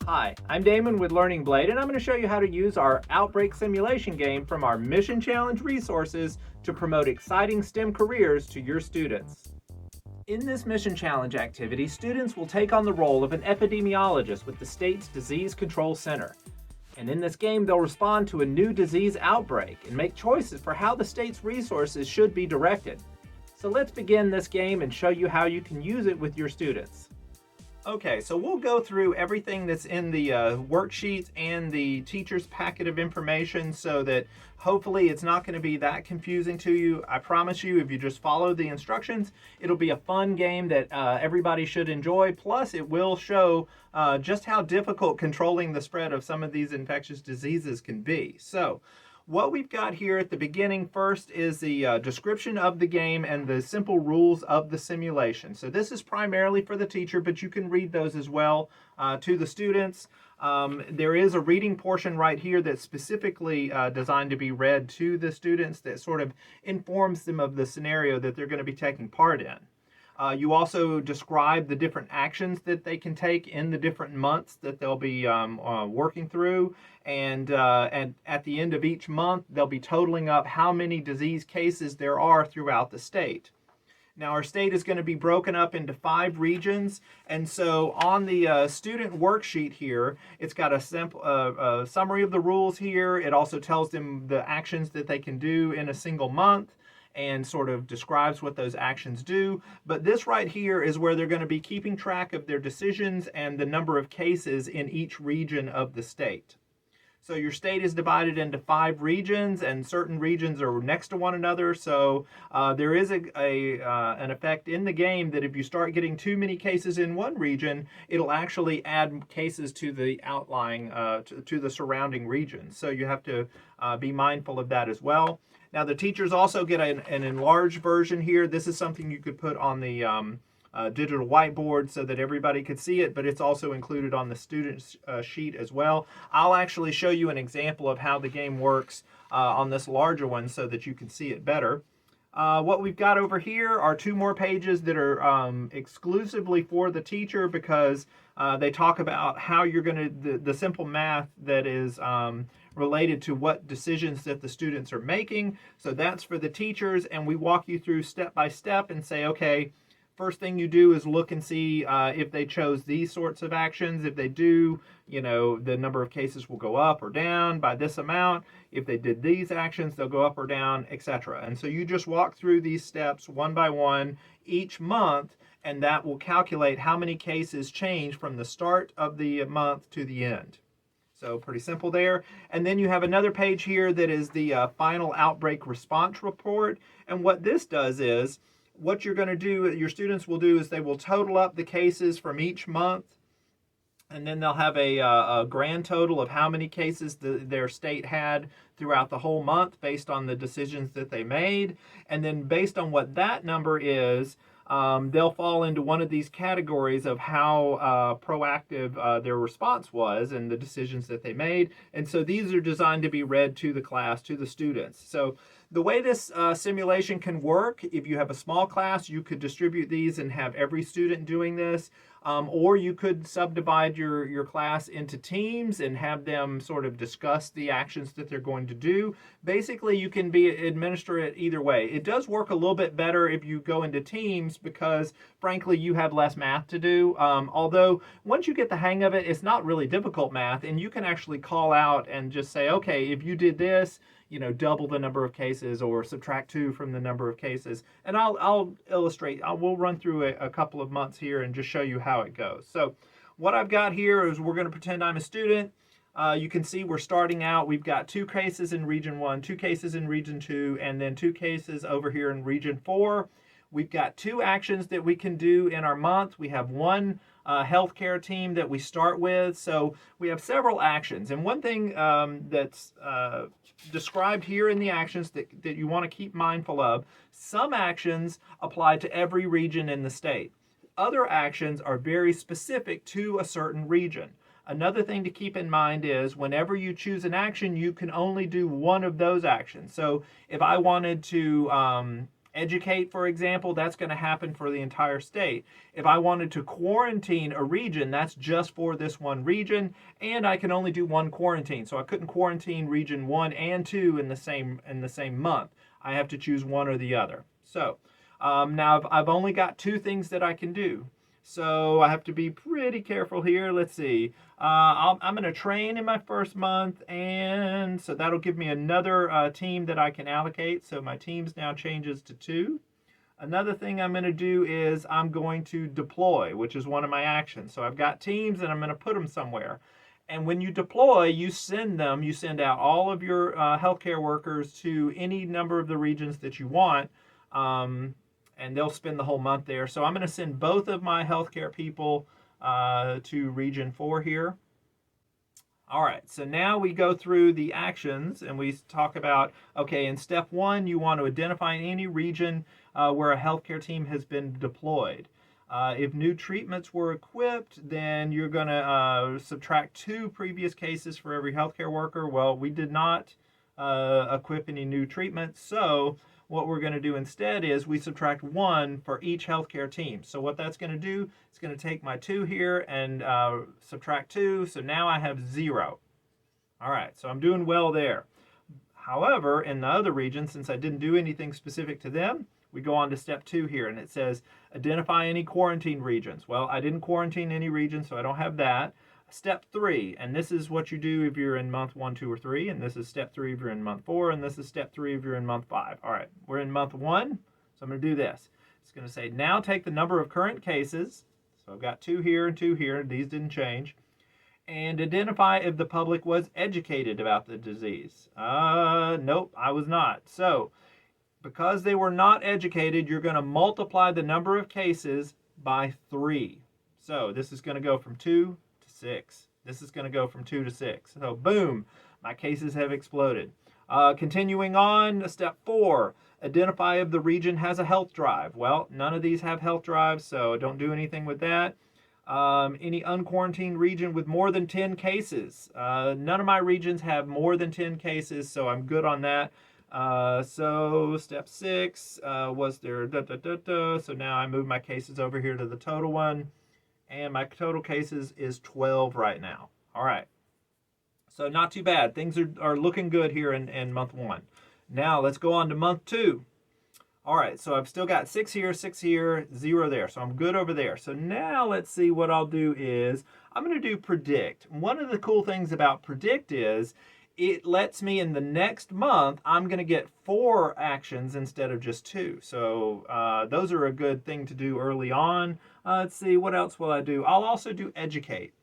Hi, I'm Damon with Learning Blade, and I'm going to show you how to use our Outbreak Simulation game from our Mission Challenge resources to promote exciting STEM careers to your students. In this Mission Challenge activity, students will take on the role of an epidemiologist with the state's Disease Control Center. And in this game, they'll respond to a new disease outbreak and make choices for how the state's resources should be directed. So let's begin this game and show you how you can use it with your students. Okay, so we'll go through everything that's in the worksheets and the teacher's packet of information so that hopefully it's not going to be that confusing to you. I promise you, if you just follow the instructions, it'll be a fun game that everybody should enjoy. Plus, it will show just how difficult controlling the spread of some of these infectious diseases can be. So, what we've got here at the beginning first is the description of the game and the simple rules of the simulation. So this is primarily for the teacher, but you can read those as well to the students. There is a reading portion right here that's specifically designed to be read to the students that sort of informs them of the scenario that they're going to be taking part in. You also describe the different actions that they can take in the different months that they'll be working through. And at the end of each month, they'll be totaling up how many disease cases there are throughout the state. Now, our state is going to be broken up into 5 regions. And so on the student worksheet here, it's got a simple summary of the rules here. It also tells them the actions that they can do in a single month and sort of describes what those actions do. But this right here is where they're going to be keeping track of their decisions and the number of cases in each region of the state. So your state is divided into 5 regions, and certain regions are next to one another. So there is an effect in the game that if you start getting too many cases in one region, it'll actually add cases to the outlying, to the surrounding regions. So you have to be mindful of that as well. Now the teachers also get an enlarged version here. This is something you could put on the digital whiteboard so that everybody could see it, but it's also included on the student's sheet as well. I'll actually show you an example of how the game works on this larger one so that you can see it better. What we've got over here are 2 more pages that are exclusively for the teacher because they talk about how you're going to, the simple math that is related to what decisions that the students are making. So that's for the teachers, and we walk you through step by step and say, okay, first thing you do is look and see if they chose these sorts of actions. If they do, you know, the number of cases will go up or down by this amount. If they did these actions, they'll go up or down, etc. And so you just walk through these steps one by one each month, and that will calculate how many cases change from the start of the month to the end. So pretty simple there. And then you have another page here that is the final outbreak response report. And what this does is, what you're going to do, your students will do is they will total up the cases from each month, and then they'll have a grand total of how many cases their state had throughout the whole month based on the decisions that they made. And then based on what that number is, they'll fall into one of these categories of how proactive their response was and the decisions that they made. And so these are designed to be read to the class, to the students. So the way this simulation can work, if you have a small class, you could distribute these and have every student doing this. Or you could subdivide your class into teams and have them sort of discuss the actions that they're going to do. Basically, you can administer it either way. It does work a little bit better if you go into teams because, frankly, you have less math to do. Although, once you get the hang of it, it's not really difficult math, and you can actually call out and just say, okay, if you did this, you know, double the number of cases or subtract 2 from the number of cases. And I'll illustrate, we'll run through a couple of months here and just show you how it goes. So what I've got here is we're going to pretend I'm a student. You can see we're starting out, we've got 2 cases in region 1, 2 cases in region 2, and then 2 cases over here in region 4. We've got 2 actions that we can do in our month. We have 1 healthcare team that we start with. So we have several actions. And one thing that's described here in the actions that you want to keep mindful of, some actions apply to every region in the state. Other actions are very specific to a certain region. Another thing to keep in mind is whenever you choose an action, you can only do one of those actions. So if I wanted to educate, for example, that's going to happen for the entire state. If I wanted to quarantine a region, that's just for this one region, and I can only do one quarantine. So I couldn't quarantine region 1 and 2 in the same month. I have to choose one or the other. So now I've only got two things that I can do. So I have to be pretty careful here. Let's see. I'm going to train in my first month, and so that'll give me another team that I can allocate. So my teams now changes to 2. Another thing I'm going to do is I'm going to deploy, which is one of my actions. So I've got teams, and I'm going to put them somewhere. And when you deploy, you send out all of your healthcare workers to any number of the regions that you want. And they'll spend the whole month there. So I'm going to send both of my healthcare people to region 4 here. All right, so now we go through the actions and we talk about, okay, in step 1, you want to identify any region where a healthcare team has been deployed. If new treatments were equipped, then you're going to subtract 2 previous cases for every healthcare worker. Well, we did not equip any new treatments, so what we're going to do instead is we subtract 1 for each healthcare team. So what that's going to do, it's going to take my 2 here and subtract 2. So now I have 0. All right, so I'm doing well there. However, in the other regions, since I didn't do anything specific to them, we go on to step 2 here, and it says identify any quarantine regions. Well, I didn't quarantine any regions, so I don't have that. Step 3, and this is what you do if you're in month 1, 2, or 3, and this is step 3 if you're in month 4, and this is step 3 if you're in month 5. All right, we're in month 1, so I'm going to do this. It's going to say now take the number of current cases, so I've got 2 here and 2 here, these didn't change, and identify if the public was educated about the disease. Nope, I was not. So because they were not educated, you're going to multiply the number of cases by 3. So this is going to go from 2 to 6. This is going to go from 2 to 6. So boom, my cases have exploded. Continuing on, step 4, identify if the region has a health drive. Well, none of these have health drives, so don't do anything with that. Any unquarantined region with more than 10 cases. None of my regions have more than 10 cases, so I'm good on that. So step 6 was there, so now I move my cases over here to the total one, and my total cases is 12 right now. All right, so not too bad. Things are looking good here in month 1. Now let's go on to month 2. All right, so I've still got 6 here, 0 there, so I'm good over there. So now let's see, what I'll do is I'm going to do predict. One of the cool things about predict is it lets me in the next month, I'm going to get 4 actions instead of just 2. So those are a good thing to do early on. Let's see, what else will I do? I'll also do educate.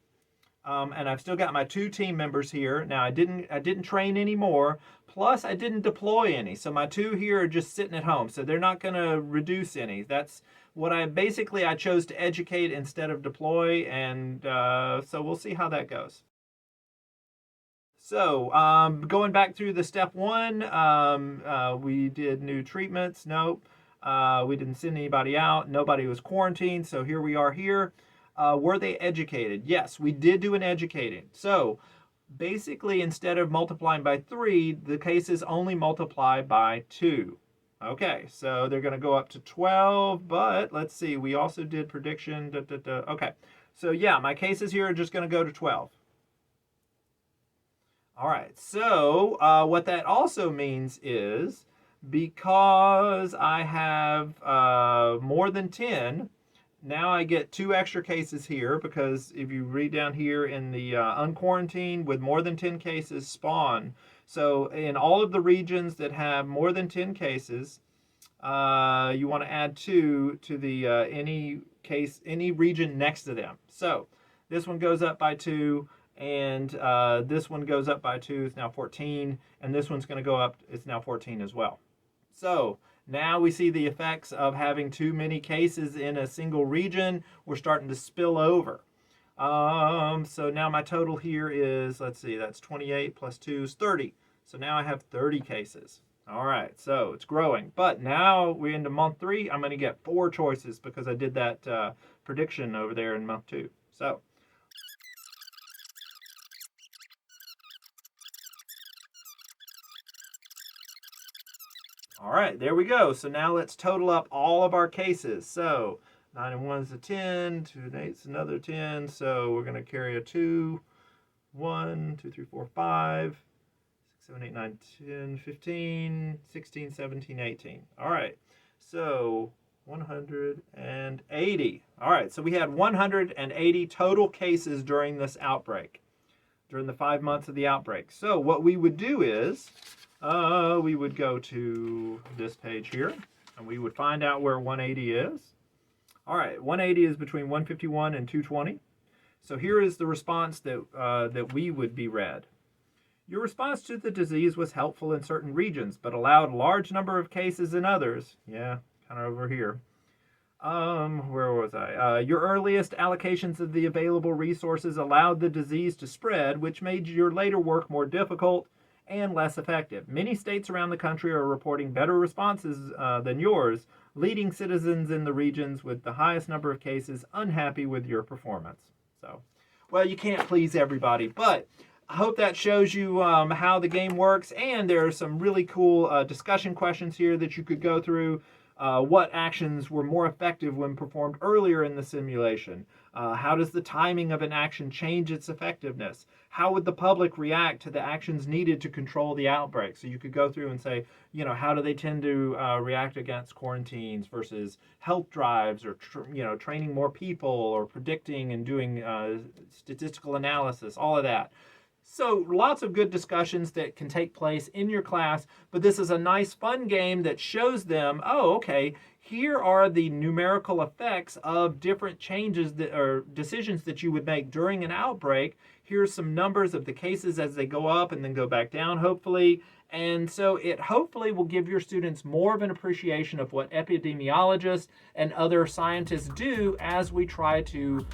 And I've still got my 2 team members here. Now I didn't train any more, plus I didn't deploy any. So my 2 here are just sitting at home. So they're not going to reduce any. That's what I chose to educate instead of deploy, and so we'll see how that goes. So going back through the step 1, we did new treatments. Nope. We didn't send anybody out. Nobody was quarantined. So here we are here. Were they educated? Yes, we did do an educating. So basically, instead of multiplying by 3, the cases only multiply by 2. Okay, so they're going to go up to 12, but let's see. We also did prediction. Okay, so yeah, my cases here are just going to go to 12. All right, so what that also means is because I have more than 10, now I get 2 extra cases here, because if you read down here in the unquarantined with more than 10 cases spawn. So in all of the regions that have more than 10 cases, you want to add 2 to the any region next to them. So this one goes up by 2. And this one goes up by 2, it's now 14, and this one's going to go up, it's now 14 as well. So now we see the effects of having too many cases in a single region. We're starting to spill over. So now my total here is, let's see, that's 28 plus 2 is 30. So now I have 30 cases. All right, so it's growing. But now we're into month 3. I'm going to get 4 choices because I did that prediction over there in month 2. So All right, there we go. So now let's total up all of our cases. So 9 and 1 is a 10, 2 and 8 is another 10. So we're going to carry a 2, 1, 2, 3, 4, 5, 6, 7, 8, 9, 10, 15, 16, 17, 18. All right, so 180. All right, so we had 180 total cases during this outbreak, during the 5 months of the outbreak. So what we would do is we would go to this page here, and we would find out where 180 is. All right, 180 is between 151 and 220. So here is the response that we would be read. Your response to the disease was helpful in certain regions, but allowed a large number of cases in others. Yeah, kind of over here. Where was I? Your earliest allocations of the available resources allowed the disease to spread, which made your later work more difficult and less effective. Many states around the country are reporting better responses than yours, leading citizens in the regions with the highest number of cases unhappy with your performance. So, well, you can't please everybody, but I hope that shows you how the game works, and there are some really cool discussion questions here that you could go through. What actions were more effective when performed earlier in the simulation? How does the timing of an action change its effectiveness? How would the public react to the actions needed to control the outbreak? So you could go through and say, how do they tend to react against quarantines versus health drives, or training more people, or predicting and doing statistical analysis, all of that. So lots of good discussions that can take place in your class, but this is a nice fun game that shows them, oh, okay, here are the numerical effects of different changes or decisions that you would make during an outbreak. Here's some numbers of the cases as they go up and then go back down, hopefully. And so it hopefully will give your students more of an appreciation of what epidemiologists and other scientists do as we try to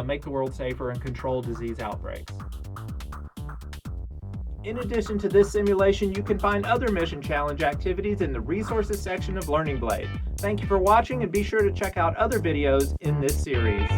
make the world safer and control disease outbreaks. In addition to this simulation, you can find other Mission Challenge activities in the resources section of Learning Blade. Thank you for watching, and be sure to check out other videos in this series.